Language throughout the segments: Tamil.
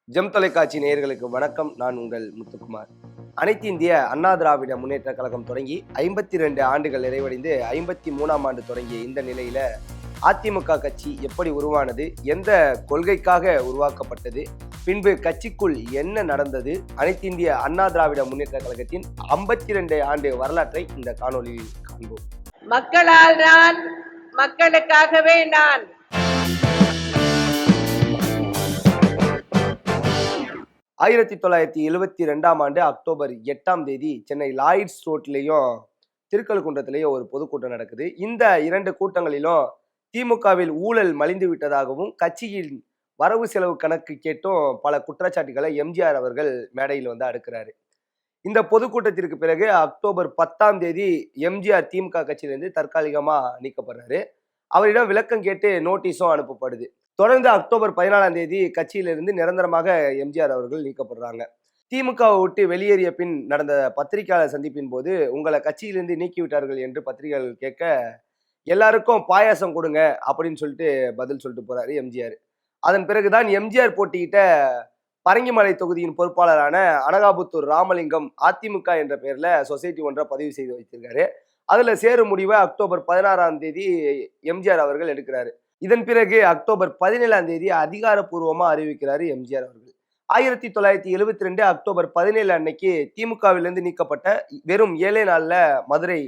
ஜெம் தொலைக்காட்சி நேயர்களுக்கு வணக்கம். நான் உங்கள் முத்துக்குமார். அனைத்து இந்திய அண்ணா திராவிட முன்னேற்ற கழகம் தொடங்கி 52 ஆண்டுகள் நிறைவடைந்து 53ஆம் ஆண்டு தொடங்கிய இந்த நிலையில அதிமுக கட்சி எப்படி உருவானது, எந்த கொள்கைக்காக உருவாக்கப்பட்டது, பின்பு கட்சிக்குள் என்ன நடந்தது, அனைத்து இந்திய அண்ணா திராவிட முன்னேற்ற கழகத்தின் 52 ஆண்டு வரலாற்றை இந்த காணொலியில் காண்போம். மக்களால் நான், மக்களுக்காகவே நான். 1972ஆம் ஆண்டு அக்டோபர் 8ஆம் தேதி சென்னை லாயிட்ஸ் ரோட்லேயும் திருக்கழுக்குன்றத்திலேயும் ஒரு பொதுக்கூட்டம் நடக்குது. இந்த 2 கூட்டங்களிலும் திமுகவில் ஊழல் மலிந்து விட்டதாகவும் கட்சியின் வரவு செலவு கணக்கு கேட்டும் பல குற்றச்சாட்டுகளை எம்ஜிஆர் அவர்கள் மேடையில் வந்து அடுக்கிறாரு. இந்த பொதுக்கூட்டத்திற்கு பிறகு அக்டோபர் 10ஆம் தேதி எம்ஜிஆர் திமுக கட்சியிலிருந்து தற்காலிகமா நீக்கப்படுறாரு. அவரிடம் விளக்கம் கேட்டு நோட்டீஸும் அனுப்பப்படுது. தொடர்ந்து அக்டோபர் 14ஆம் தேதி கட்சியிலிருந்து நிரந்தரமாக எம்ஜிஆர் அவர்கள் நீக்கப்படுறாங்க. திமுகவை விட்டு வெளியேறிய பின் நடந்த பத்திரிகையாளர் சந்திப்பின் போது உங்களை கட்சியிலிருந்து நீக்கிவிட்டார்கள் என்று பத்திரிகையாளர்கள் கேட்க, எல்லாருக்கும் பாயாசம் கொடுங்க அப்படின்னு சொல்லிட்டு பதில் சொல்லிட்டு போறாரு எம்ஜிஆர். அதன் பிறகுதான் எம்ஜிஆர் போட்டியிட்ட பரங்கிமலை தொகுதியின் பொறுப்பாளரான அனகாபுத்தூர் ராமலிங்கம் அதிமுக என்ற பெயர்ல சொசைட்டி ஒன்றை பதிவு செய்து வைத்திருக்காரு. அதுல சேரும் முடிவை அக்டோபர் 16ஆம் தேதி எம்ஜிஆர் அவர்கள் எடுக்கிறாரு. இதன் பிறகு அக்டோபர் 17ஆம் தேதி அதிகாரப்பூர்வமா அறிவிக்கிறாரு எம்ஜிஆர் அவர்கள். 1972 அக்டோபர் 17 அன்னைக்கு திமுகவிலிருந்து நீக்கப்பட்ட வெறும் 7 நாள்ல மதுரை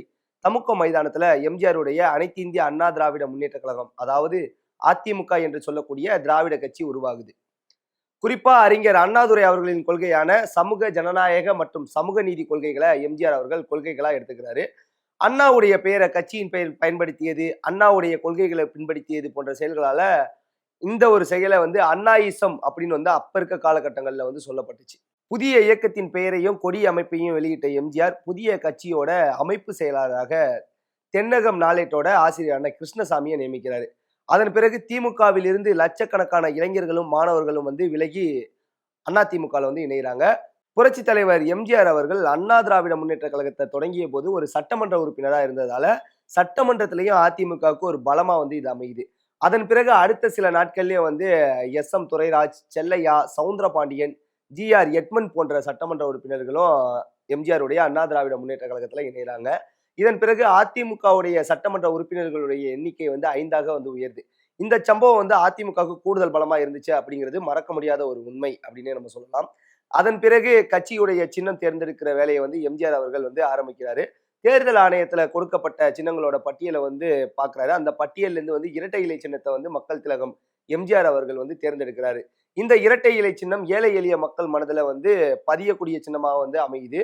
தமுக்க மைதானத்துல எம்ஜிஆருடைய அனைத்து இந்திய அண்ணா திராவிட முன்னேற்ற கழகம், அதாவது அதிமுக என்று சொல்லக்கூடிய திராவிட கட்சி உருவாகுது. குறிப்பா அறிஞர் அண்ணாதுரை அவர்களின் கொள்கையான சமூக ஜனநாயக மற்றும் சமூக நீதி கொள்கைகளை எம்ஜிஆர் அவர்கள் கொள்கைகளா எடுத்துக்கிறாரு. அண்ணாவுடைய பெயரை கட்சியின் பெயர் பயன்படுத்தியது, அண்ணாவுடைய கொள்கைகளை பின்படுத்தியது போன்ற செயல்களால இந்த ஒரு செயலை வந்து அண்ணாயிசம் அப்படின்னு வந்து அப்ப இருக்க காலகட்டங்கள்ல வந்து சொல்லப்பட்டுச்சு. புதிய இயக்கத்தின் பெயரையும் கொடி அமைப்பையும் வெளியிட்ட எம்ஜிஆர் புதிய கட்சியோட அமைப்பு செயலாளராக தென்னகம் நாளேட்டோட ஆசிரியரான கிருஷ்ணசாமியை நியமிக்கிறாரு. அதன் பிறகு திமுகவில் இருந்து லட்சக்கணக்கான இளைஞர்களும் மாணவர்களும் வந்து விலகி அதிமுகவில் வந்து இணைகிறாங்க. புரட்சி தலைவர் எம்ஜிஆர் அவர்கள் அண்ணா திராவிட முன்னேற்ற கழகத்தை தொடங்கிய போது ஒரு சட்டமன்ற உறுப்பினராக இருந்ததால சட்டமன்றத்திலையும் அதிமுகவுக்கு ஒரு பலமா வந்து இது அமையுது. அதன் பிறகு அடுத்த சில நாட்கள்லயே வந்து S M. Durairaj, Chellaiah, Soundarapandian, G R. Edmund போன்ற சட்டமன்ற உறுப்பினர்களும் எம்ஜிஆருடைய அண்ணா திராவிட முன்னேற்ற கழகத்துல இணைகிறாங்க. இதன் பிறகு அதிமுகவுடைய சட்டமன்ற உறுப்பினர்களுடைய எண்ணிக்கை வந்து 5ஆக வந்து உயருது. இந்த சம்பவம் வந்து அதிமுகவுக்கு கூடுதல் பலமா இருந்துச்சு அப்படிங்கிறது மறக்க முடியாத ஒரு உண்மை அப்படின்னே நம்ம சொல்லலாம். அதன் பிறகு கட்சியுடைய சின்னம் தேர்ந்தெடுக்கிற வேலையை வந்து எம்ஜிஆர் அவர்கள் வந்து ஆரம்பிக்கிறாரு. தேர்தல் ஆணையத்துல கொடுக்கப்பட்ட சின்னங்களோட பட்டியலை வந்து பாக்குறாரு. அந்த பட்டியல்ல இருந்து வந்து இரட்டை இலை சின்னத்தை வந்து மக்கள் திலகம் எம்ஜிஆர் அவர்கள் வந்து தேர்ந்தெடுக்கிறாரு. இந்த இரட்டை இலை சின்னம் ஏழை எளிய மக்கள் மனதுல வந்து பதியக்கூடிய சின்னமாக வந்து அமையுது.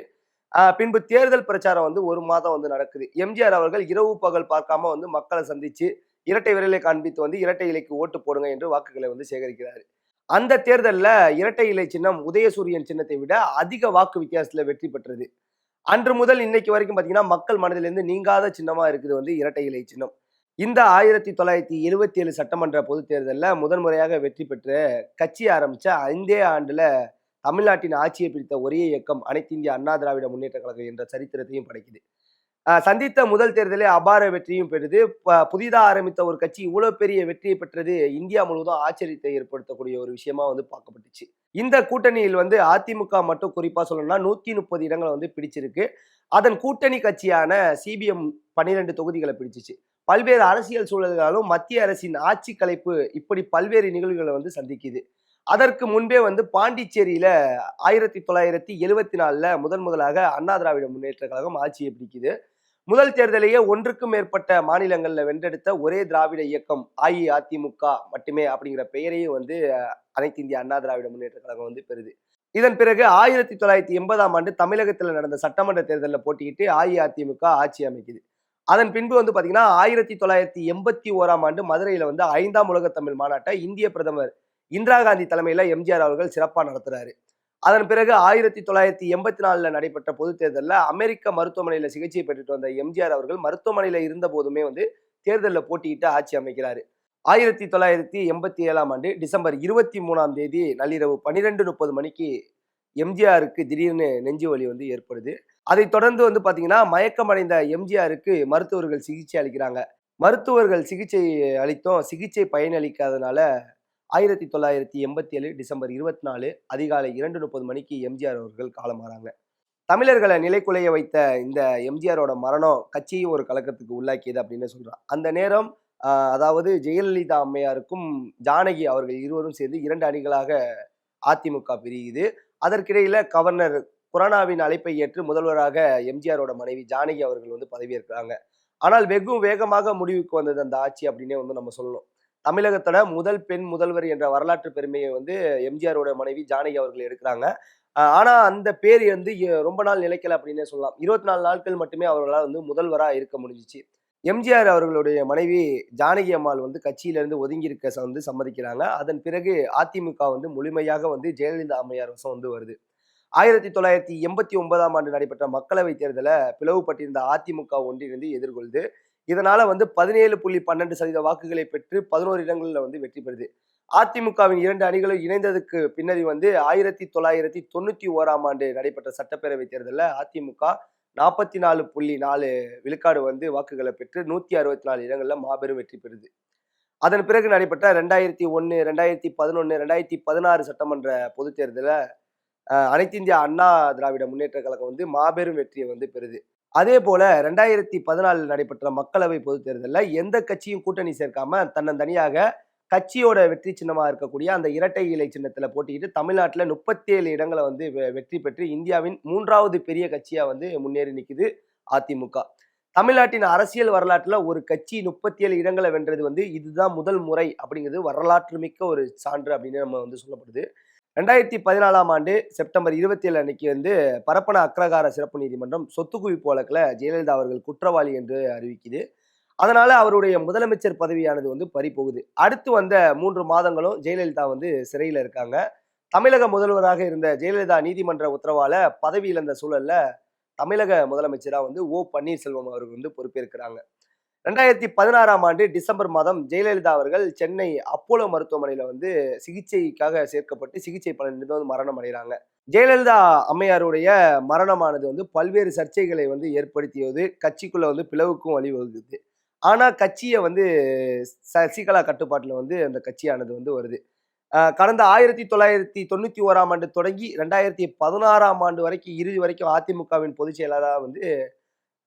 பின்பு தேர்தல் பிரச்சாரம் வந்து 1 மாதம் வந்து நடக்குது. எம்ஜிஆர் அவர்கள் இரவு பகல் பார்க்காம வந்து மக்களை சந்திச்சு இரட்டை விரலை காண்பித்து வந்து இரட்டை இலைக்கு ஓட்டு போடுங்க என்று வாக்குகளை வந்து சேகரிக்கிறாரு. அந்த தேர்தல்ல இரட்டை இலை சின்னம் உதயசூரியன் சின்னத்தை விட அதிக வாக்கு வித்தியாசத்துல வெற்றி பெற்றது. அன்று முதல் இன்னைக்கு வரைக்கும் பாத்தீங்கன்னா மக்கள் மனதிலிருந்து நீங்காத சின்னமா இருக்குது வந்து இரட்டை இலை சின்னம். இந்த 1977 சட்டமன்ற பொதுத் தேர்தல்ல முதன் முறையாக வெற்றி பெற்று கட்சி ஆரம்பிச்ச 5 ஆண்டுல தமிழ்நாட்டின் ஆட்சியை பிடித்த ஒரே இயக்கம் அனைத்து இந்திய அண்ணா திராவிட முன்னேற்ற கழகம் என்ற சரித்திரத்தையும் படைக்குது. சந்தித்த முதல் தேர்தலே அபார வெற்றியும் பெறுது. புதிதாக ஆரம்பித்த ஒரு கட்சி இவ்வளவு பெரிய வெற்றியை பெற்றது இந்தியா முழுவதும் ஆச்சரியத்தை ஏற்படுத்தக்கூடிய ஒரு விஷயமா வந்து பார்க்கப்பட்டுச்சு. இந்த கூட்டணியில் வந்து அதிமுக மட்டும் குறிப்பா சொல்லணும்னா 130 இடங்களை வந்து பிடிச்சிருக்கு. அதன் கூட்டணி கட்சியான சிபிஎம் 12 தொகுதிகளை பிடிச்சிச்சு. பல்வேறு அரசியல் சூழல்களாலும் மத்திய அரசின் ஆட்சி கலைப்பு இப்படி பல்வேறு நிகழ்வுகளை வந்து சந்திக்குது. அதற்கு முன்பே வந்து பாண்டிச்சேரியில 1974ல முதலாக அண்ணா திராவிட முன்னேற்ற கழகம் ஆட்சியை பிடிக்குது. முதல் தேர்தலையே 1க்கும் மேற்பட்ட மாநிலங்கள்ல வென்றெடுத்த ஒரே திராவிட இயக்கம் அஇஅதிமுக மட்டுமே அப்படிங்கிற பெயரையும் வந்து அனைத்து இந்திய அண்ணா திராவிட முன்னேற்ற கழகம் வந்து பெறுது. இதன் பிறகு 1980ஆம் ஆண்டு தமிழகத்தில் நடந்த சட்டமன்ற தேர்தலில் போட்டியிட்டு அஇஅதிமுக ஆட்சி அமைக்குது. அதன் பின்பு வந்து பாத்தீங்கன்னா 1981ஆம் ஆண்டு மதுரையில வந்து 5ஆம் உலக தமிழ் மாநாட்டை இந்திய பிரதமர் இந்திரா காந்தி தலைமையில எம்ஜிஆர் அவர்கள் சிறப்பா நடத்துறாரு. அதன் பிறகு 1984ல நடைபெற்ற பொது தேர்தலில் அமெரிக்க மருத்துவமனையில சிகிச்சை பெற்றுட்டு வந்த எம்ஜிஆர் அவர்கள் மருத்துவமனையில இருந்த போதுமே வந்து தேர்தலில் போட்டியிட்டு ஆட்சி அமைக்கிறாரு. 1987ஆம் ஆண்டு டிசம்பர் 23ஆம் தேதி நள்ளிரவு 12:30 மணிக்கு எம்ஜிஆருக்கு திடீர்னு நெஞ்சு வலி வந்து ஏற்படுது. அதை தொடர்ந்து வந்து பாத்தீங்கன்னா மயக்கமடைந்த எம்ஜிஆருக்கு மருத்துவர்கள் சிகிச்சை அளிக்கிறாங்க. மருத்துவர்கள் சிகிச்சை அளித்தும் சிகிச்சை பயனளிக்காதனால 1987 டிசம்பர் 24 அதிகாலை 2:30 மணிக்கு எம்ஜிஆர் அவர்கள் காலமாறாங்க. தமிழர்களை நிலைகுலைய வைத்த இந்த எம்ஜிஆரோட மரணம் கட்சியும் ஒரு கலக்கத்துக்கு உள்ளாக்கியது அப்படின்னு சொல்றான். அந்த நேரம் அதாவது ஜெயலலிதா அம்மையாருக்கும் ஜானகி அவர்கள் இருவரும் சேர்ந்து 2 அணிகளாக அதிமுக பிரியுது. அதற்கிடையில கவர்னர் குரானாவின் அழைப்பை ஏற்று முதல்வராக எம்ஜிஆரோட மனைவி ஜானகி அவர்கள் வந்து பதவியேற்கிறாங்க. ஆனால் வெகு வேகமாக முடிவுக்கு வந்தது அந்த ஆட்சி அப்படின்னே வந்து நம்ம சொல்லணும். தமிழகத்தோட முதல் பெண் முதல்வர் என்ற வரலாற்று பெருமையை வந்து எம்ஜிஆரோட மனைவி ஜானகி அவர்கள் எடுக்கிறாங்க. ஆனா அந்த பேர் வந்து ரொம்ப நாள் நிலைக்கல அப்படின்னே சொல்லலாம். 24 நாட்கள் மட்டுமே அவர்களால் வந்து முதல்வரா இருக்க முடிஞ்சுச்சு. எம்ஜிஆர் அவர்களுடைய மனைவி ஜானகி அம்மாள் வந்து கட்சியிலிருந்து ஒதுங்கி இருக்க வந்து சம்மதிக்கிறாங்க. அதன் பிறகு அதிமுக வந்து முழுமையாக வந்து ஜெயலலிதா அம்மையார் வசம் வந்து வருது. 1989ஆம் ஆண்டு நடைபெற்ற மக்களவைத் தேர்தல பிளவுபட்டிருந்த அதிமுக ஒன்றிணைந்து எதிர்கொள்து. இதனால வந்து 17.12% வாக்குகளை பெற்று 11 இடங்கள்ல வந்து வெற்றி பெறுது. அதிமுகவின் 2 அணிகளும் இணைந்ததுக்கு பின்னணி வந்து 1991ஆம் ஆண்டு நடைபெற்ற சட்டப்பேரவைத் தேர்தலில் அதிமுக 44.4 விழுக்காடு வந்து வாக்குகளை பெற்று 164 இடங்கள்ல மாபெரும் வெற்றி பெறுது. அதன் பிறகு நடைபெற்ற 2001, 2011, 2016 சட்டமன்ற பொதுத் தேர்தலில் அனைத்து இந்திய அண்ணா திராவிட முன்னேற்ற கழகம் வந்து மாபெரும் வெற்றியை வந்து பெறுது. அதே போல 2014 நடைபெற்ற மக்களவை பொதுத் தேர்தலில் எந்த கட்சியும் கூட்டணி சேர்க்காம தன்னந்தனியாக கட்சியோட வெற்றி சின்னமா இருக்கக்கூடிய அந்த இரட்டை இலை சின்னத்துல போட்டிக்கிட்டு தமிழ்நாட்டுல 37 இடங்களை வந்து வெற்றி பெற்று இந்தியாவின் 3வது பெரிய கட்சியா வந்து முன்னேறி நிக்குது அதிமுக. தமிழ்நாட்டின் அரசியல் வரலாற்றுல ஒரு கட்சி 37 இடங்களை வென்றது வந்து இதுதான் முதல் முறை அப்படிங்கிறது வரலாற்று மிக்க ஒரு சான்று அப்படின்னு நம்ம வந்து சொல்லப்படுது. 2014ஆம் ஆண்டு செப்டம்பர் 27 அன்னைக்கு வந்து பரப்பன அக்ரகார சிறப்பு நீதிமன்றம் சொத்து குவிப்பு வழக்குல ஜெயலலிதா அவர்கள் குற்றவாளி என்று அறிவிக்குது. அதனால அவருடைய முதலமைச்சர் பதவியானது வந்து பறிபோகுது. அடுத்து வந்த 3 மாதங்களும் ஜெயலலிதா வந்து சிறையில இருக்காங்க. தமிழக முதல்வராக இருந்த ஜெயலலிதா நீதிமன்ற உத்தரவால பதவி இழந்த சூழல்ல தமிழக முதலமைச்சரா வந்து ஓ பன்னீர்செல்வம் அவர்கள் வந்து பொறுப்பேற்கிறாங்க. 2016ஆம் ஆண்டு டிசம்பர் மாதம் ஜெயலலிதா அவர்கள் சென்னை அப்போலோ மருத்துவமனையில வந்து சிகிச்சைக்காக சேர்க்கப்பட்டு சிகிச்சை பலனின்றி வந்து மரணம் அடைகிறாங்க. ஜெயலலிதா அம்மையாருடைய மரணமானது வந்து பல்வேறு சர்ச்சைகளை வந்து ஏற்படுத்தியது, கட்சிக்குள்ள வந்து பிளவுக்கும் வழிவகுக்குது. ஆனா கட்சியை வந்து சசிகலா கட்டுப்பாட்டுல வந்து அந்த கட்சியானது வந்து வருது. கடந்த 1991ஆம் ஆண்டு தொடங்கி 2016ஆம் ஆண்டு வரைக்கும் இறுதி வரைக்கும் அதிமுகவின் பொதுச் செயலாளராக வந்து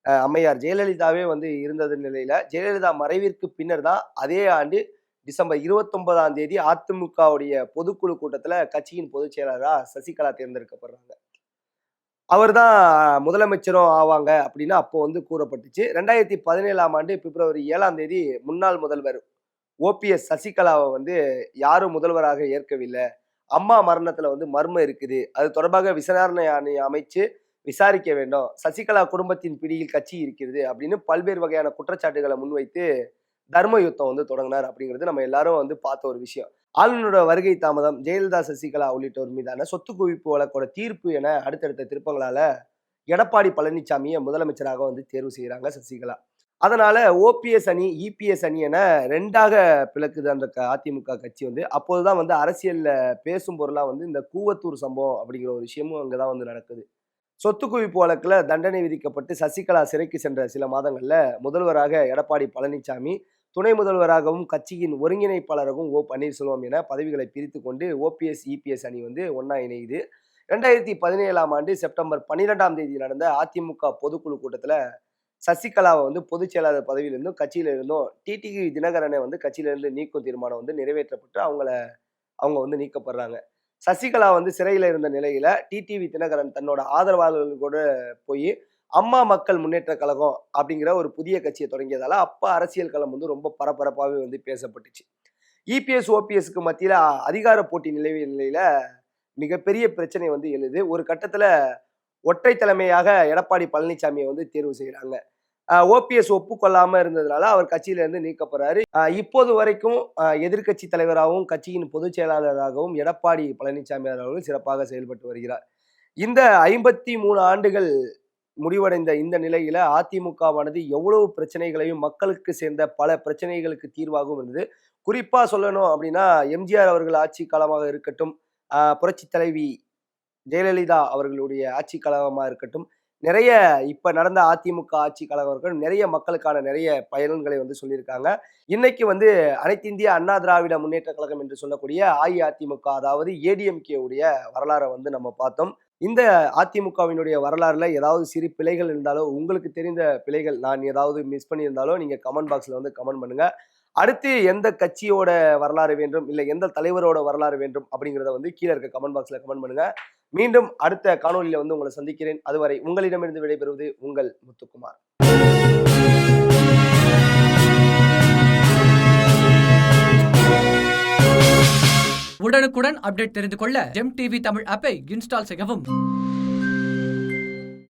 அம்மையார் ஜெயலலிதாவே வந்து இருந்தது நிலையில ஜெயலலிதா மறைவிற்கு பின்னர் தான் அதே ஆண்டு டிசம்பர் 29ஆம் தேதி அதிமுகவுடைய பொதுக்குழு கூட்டத்துல கட்சியின் பொதுச் செயலாளரா சசிகலா தேர்ந்தெடுக்கப்படுறாங்க. அவர் தான் முதலமைச்சரும் ஆவாங்க அப்படின்னு அப்போ வந்து கூறப்பட்டுச்சு. 2017ஆம் ஆண்டு பிப்ரவரி 7ஆம் தேதி முன்னாள் முதல்வர் ஓபிஎஸ் சசிகலாவை வந்து யாரும் முதல்வராக ஏற்கவில்லை, அம்மா மரணத்துல வந்து மர்மம் இருக்குது, அது தொடர்பாக விசாரணை ஆணையை அமைச்சு விசாரிக்க வேண்டும், சசிகலா குடும்பத்தின் பிடியில் கட்சி இருக்கிறது அப்படின்னு பல்வேறு வகையான குற்றச்சாட்டுகளை முன்வைத்து தர்ம யுத்தம் வந்து தொடங்கினார் அப்படிங்கிறது நம்ம எல்லாரும் வந்து பார்த்த ஒரு விஷயம். ஆளுநரோட வருகை தாமதம், ஜெயலலிதா சசிகலா உள்ளிட்டோர் மீதான சொத்து குவிப்பு வழக்கோட தீர்ப்பு என அடுத்தடுத்த திருப்பங்களால எடப்பாடி பழனிசாமியை முதலமைச்சராக வந்து தேர்வு செய்யறாங்க சசிகலா. அதனால ஓபிஎஸ் அணி இபிஎஸ் அணி என 2ஆக பிளக்குது அந்த அதிமுக கட்சி வந்து. அப்போதுதான் வந்து அரசியல்ல பேசும் பொருளா வந்து இந்த கூவத்தூர் சம்பவம் அப்படிங்கிற ஒரு விஷயமும் அங்கதான் வந்து நடக்குது. சொத்து குவிப்பு வழக்குல தண்டனை விதிக்கப்பட்டு சசிகலா சிறைக்கு சென்ற சில மாதங்கள்ல முதல்வராக எடப்பாடி பழனிசாமி, துணை முதல்வராகவும் கட்சியின் ஒருங்கிணைப்பாளராகவும் ஓ பன்னீர்செல்வம் என பதவிகளை பிரித்து கொண்டு ஓபிஎஸ் இபிஎஸ் அணி வந்து ஒன்னா இணையுது. 2017ஆம் ஆண்டு செப்டம்பர் 12ஆம் தேதி நடந்த அதிமுக பொதுக்குழு கூட்டத்துல சசிகலாவை வந்து பொதுச் செயலாளர் பதவியிலிருந்தும் கட்சியில இருந்தும் டிடிவி தினகரனை வந்து கட்சியில இருந்து நீக்கும் தீர்மானம் வந்து நிறைவேற்றப்பட்டு அவங்க வந்து நீக்கப்படுறாங்க. சசிகலா வந்து சிறையில இருந்த நிலையில டிடிவி தினகரன் தன்னோட ஆதரவாளர்கள் கூட போய் அம்மா மக்கள் முன்னேற்ற கழகம் அப்படிங்கிற ஒரு புதிய கட்சியை தொடங்கியதால அப்ப அரசியல் களம் வந்து ரொம்ப பரபரப்பாகவே வந்து பேசப்பட்டுச்சு. இபிஎஸ் ஓபிஎஸ்க்கு மத்தியில அதிகார போட்டி நிலவிய நிலையில மிகப்பெரிய பிரச்சனை வந்து எழுது. ஒரு கட்டத்துல ஒற்றை தலைமையாக எடப்பாடி பழனிசாமியை வந்து தேர்வு செய்யறாங்க. ஓபிஎஸ் ஒப்புக்கொள்ளாம இருந்ததுனால அவர் கட்சியில இருந்து நீக்கப்படுறாரு. இப்போது வரைக்கும் எதிர்க்கட்சி தலைவராகவும் கட்சியின் பொதுச் செயலாளராகவும் எடப்பாடி பழனிசாமி அவர்கள் சிறப்பாக செயல்பட்டு வருகிறார். இந்த 53 ஆண்டுகள் முடிவடைந்த இந்த நிலையில அதிமுகவானது எவ்வளவு பிரச்சனைகளையும் மக்களுக்கு சேர்ந்த பல பிரச்சனைகளுக்கு தீர்வாகவும் இருந்தது. குறிப்பா சொல்லணும் அப்படின்னா எம்ஜிஆர் அவர்கள் ஆட்சி காலமாக இருக்கட்டும், புரட்சி தலைவி ஜெயலலிதா அவர்களுடைய ஆட்சி காலமா இருக்கட்டும், நிறைய இப்ப நடந்த அதிமுக ஆட்சி காலவர்கள் நிறைய மக்களுக்கான நிறைய பயன்களை வந்து சொல்லியிருக்காங்க. இன்னைக்கு வந்து அனைத்து இந்திய அண்ணா திராவிட முன்னேற்ற கழகம் என்று சொல்லக்கூடிய அஇஅதிமுக, அதாவது ஏடிஎம்கே உடைய வரலாறை வந்து நம்ம பார்த்தோம். இந்த அதிமுகவினுடைய வரலாறுல ஏதாவது சிறு பிழைகள் இருந்தாலோ, உங்களுக்கு தெரிந்த பிழைகள் நான் ஏதாவது மிஸ் பண்ணியிருந்தாலோ நீங்க கமெண்ட் பாக்ஸ்ல வந்து கமெண்ட் பண்ணுங்க. அடுத்து எந்த கட்சியோட வரலாறு வேண்டும், இல்ல எந்த தலைவரோட வரலாறு வேண்டும் அப்படிங்கிறத வந்து கீழ இருக்க கமெண்ட் பாக்ஸ்ல கமெண்ட் பண்ணுங்க. மீண்டும் அடுத்த காணொளியில வந்து உங்களை சந்திக்கிறேன். அதுவரை உங்களிடமிருந்து விடைபெறுவது உங்கள் முத்துக்குமார். உடனுக்குடன் அப்டேட் தெரிந்து கொள்ள ஜெம் டிவி தமிழ் ஆப்பை இன்ஸ்டால் செய்யவும்.